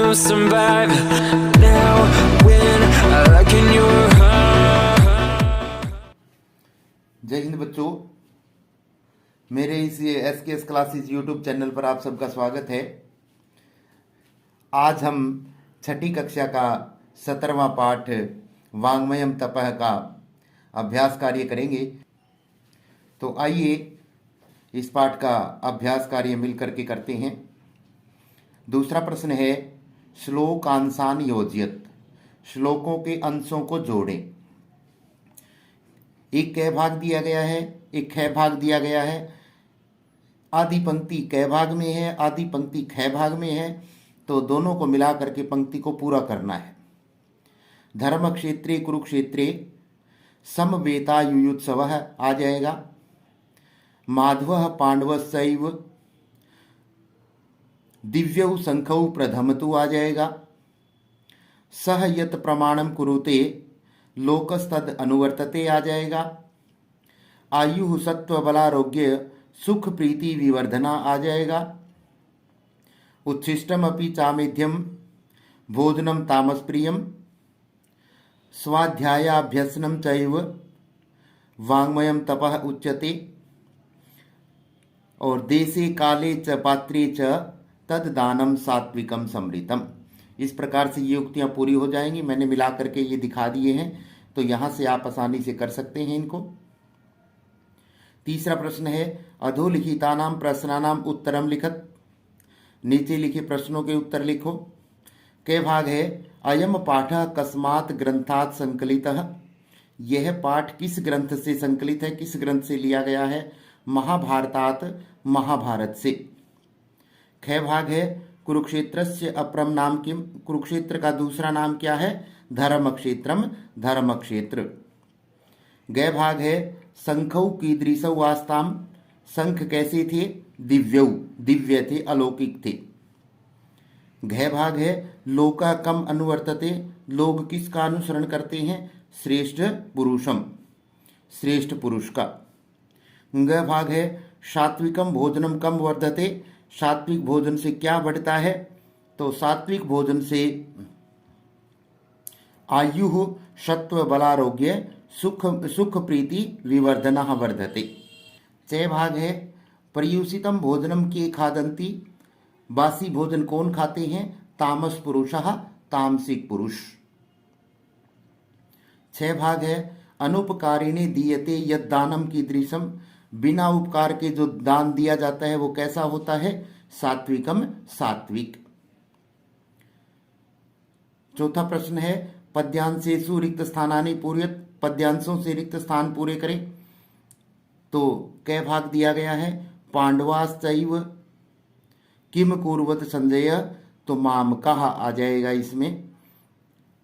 will survive now when I look in your heart. जय हिंद बच्चों, मेरे इस SKS क्लासेस यूट्यूब चैनल पर आप सबका स्वागत है। आज हम छठी कक्षा का 17वां पाठ वाङ्मयम तपः का अभ्यास कार्य करेंगे। तो आइए इस पाठ का अभ्यास कार्य मिल करके करते हैं। दूसरा प्रश्न है श्लोकांशान योजयत, श्लोकों के अंशों को जोड़ें। एक कै भाग दिया गया है, एक ख भाग दिया गया है। आधी पंक्ति कै भाग में है, आधी पंक्ति ख भाग में है, तो दोनों को मिला करके पंक्ति को पूरा करना है। धर्म क्षेत्रे कुरुक्षेत्रे समवेता युयुत्सवः आ जाएगा। माधवः पांडवस्सैव दिव्यौ शंखौ प्रथमतु आ जाएगा। सह यत प्रमाणम कुरुते लोकस्तद अनुवर्तते आ जाएगा। आयु सत्व बलारोग्य सुख प्रीति विवर्धना आ जाएगा। उच्छिष्टम अपि चामेध्यम भोजनम तामस प्रियम स्वाध्यायाभ्यसनम चैव वाङ्मयम तपः उच्यते। और देशे काले च पात्रे च तद दानम सात्विकम समृतम। इस प्रकार से ये युक्तियाँ पूरी हो जाएंगी। मैंने मिला करके ये दिखा दिए हैं, तो यहाँ से आप आसानी से कर सकते हैं इनको। तीसरा प्रश्न है अधोलिखितानां प्रश्नानां उत्तरम लिखत। नीचे लिखे प्रश्नों के उत्तर लिखो। कै भाग है अयम पाठः कस्मात् ग्रंथात् संकलितः। यह पाठ किस ग्रंथ से संकलित है, किस ग्रंथ से लिया गया है? महाभारतात्, महाभारत से। ख भाग है कुरुक्षेत्रस्य अपरम नाम किम। कुरुक्षेत्र का दूसरा नाम क्या है? धर्मक्षेत्रम, धर्मक्षेत्र। गै भाग है शंखौ कीदृशौ आस्ताम। शंख कैसे थे? दिव्यौ, दिव्य थे, अलौकिक थे। घ भाग है लोका कम अनुवर्तते। लोग किसका अनुसरण करते हैं? श्रेष्ठ पुरुषम, श्रेष्ठ पुरुष का। ग भाग है सात्विकम भोजनम कम वर्धते। सात्विक भोजन से क्या बढ़ता है? तो सात्विक भोजन से आयु सत्व बलारोग्य सुख प्रीति विवर्धना वर्धते। च भाग है पर्युषितम भोजनम के खादंती। बासी भोजन कौन खाते हैं? तामस पुरुषः, तामसिक पुरुष। 6 भाग है अनुपकारिणे दीयते यद दानम कीदृशम। बिना उपकार के जो दान दिया जाता है वो कैसा होता है? सात्विकम, सात्विक। चौथा प्रश्न है पद्यांशेषु रिक्त स्थानानि पूरयत। पद्यांशों से रिक्त स्थान पूरे करें। तो कै भाग दिया गया है? पांडवाश्चैव किम कुर्वत संजय। तो माम कहा आ जाएगा इसमें।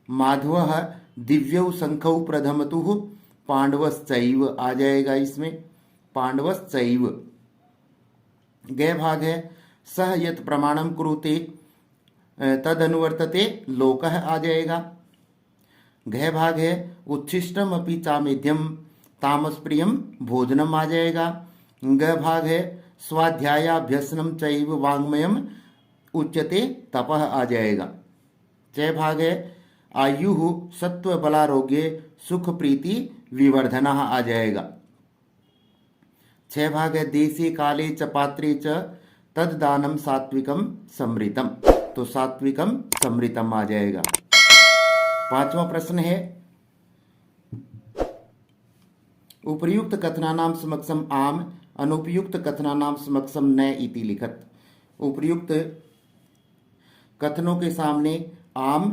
माधवः दिव्यौ शंखौ प्रथमतुः। पांडवश्चैव आ जाएगा इसमें, पांडवश्चैव। गै भाग है सह यत प्रमाणम कुरुते तद अनुवर्तते लोकः आ जाएगा। घ भाग है उच्छिष्टम अपि चामेध्यम तामस प्रियम भोजनम आ जाएगा। ग भाग है स्वाध्यायाभ्यसनम चैव वाङ्मयम उच्यते तपः आ जाएगा। च भाग है आयु सत्व बलारोग्य सुख प्रीति विवर्धना आ जाएगा। 6 भाग है देशे काले च पात्रे च तद दानम सात्विकम समृतम। तो सात्विकम समृतम आ जाएगा। 5वां प्रश्न है उपर्युक्त कथनानां समक्षम आम अनुपयुक्त कथनानां समक्षम न इति लिखत। उपर्युक्त कथनों के सामने आम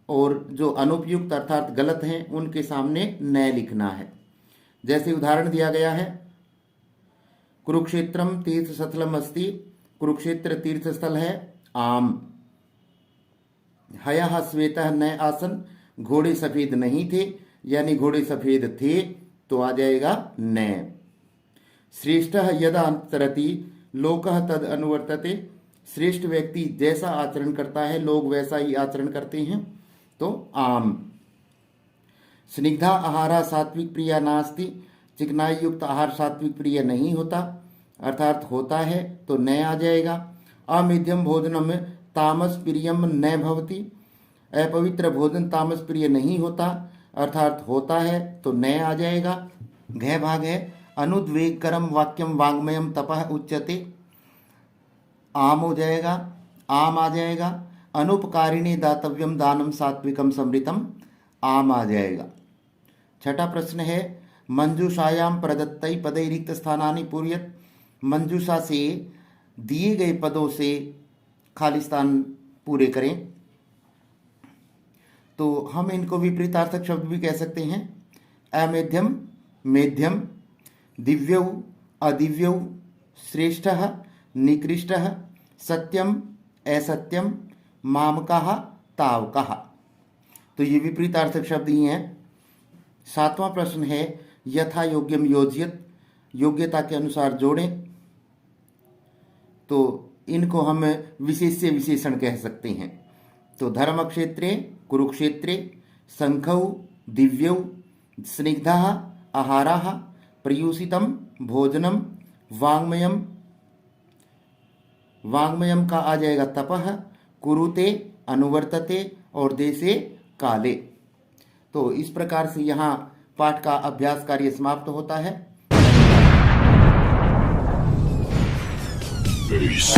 और जो अनुपयुक्त अर्थात गलत हैं उनके सामने न लिखना है। जैसे उदाहरण दिया गया है कुरुक्षेत्रम तीर्थ स्थलम अस्ति। कुरुक्षेत्र तीर्थ स्थल है। आम। हयः श्वेतः न आसन। घोड़े सफेद नहीं थे, यानी घोड़े सफेद थे, तो आ जाएगा न। श्रेष्ठः यदा अंतरति लोकः तद अनुवर्तते। श्रेष्ठ व्यक्ति जैसा आचरण करता है लोग वैसा ही आचरण करते हैं, तो आम। स्निग्धा आहारा सात्विक प्रिया नास्ति। चिकनाई युक्त आहार सात्विक प्रिय नहीं होता, अर्थात होता है तो न आ जाएगा। अमध्यम भोजनम तामस प्रियम न भवति, अपवित्र भोजन तामस प्रिय नहीं होता, अर्थात होता है तो न आ जाएगा। घ भाग है अनुद्वेगकरम वाक्यम वाङ्मयम तपः उच्यते, आम हो जाएगा, आम आ जाएगा। अनुपकारिणी दातव्यम दानम सात्विकम समृतम, आम आ जाएगा। छठा प्रश्न है मंजूषायाम प्रदत्तै पदै रिक्त स्थानानि पूरयत, मंजूषा से दिए गए पदों से खाली स्थान पूरे करें। तो हम इनको विपरीतार्थक शब्द भी कह सकते हैं। अमेध्यम मेध्यम, दिव्यौ अदिव्यौ, श्रेष्ठः निकृष्टः, सत्यम असत्यम, मामकः तावकः। तो ये विपरीतार्थक शब्द ही हैं। सातवां प्रश्न है यथा योग्यम योज्यत, योग्यता के अनुसार जोड़ें। तो इनको हम विशेष से विशेषण कह सकते हैं। तो धर्म क्षेत्रे कुरुक्षेत्रे, शंखौ दिव्यौ, स्निग्धः आहारः, प्रयूषितम भोजनम, वाङ्मयम, वाङ्मयम का आ जाएगा तपः, कुरुते अनुवर्तते और देशे काले। तो इस प्रकार से यहाँ पाठ का अभ्यास कार्य समाप्त होता है। Peace.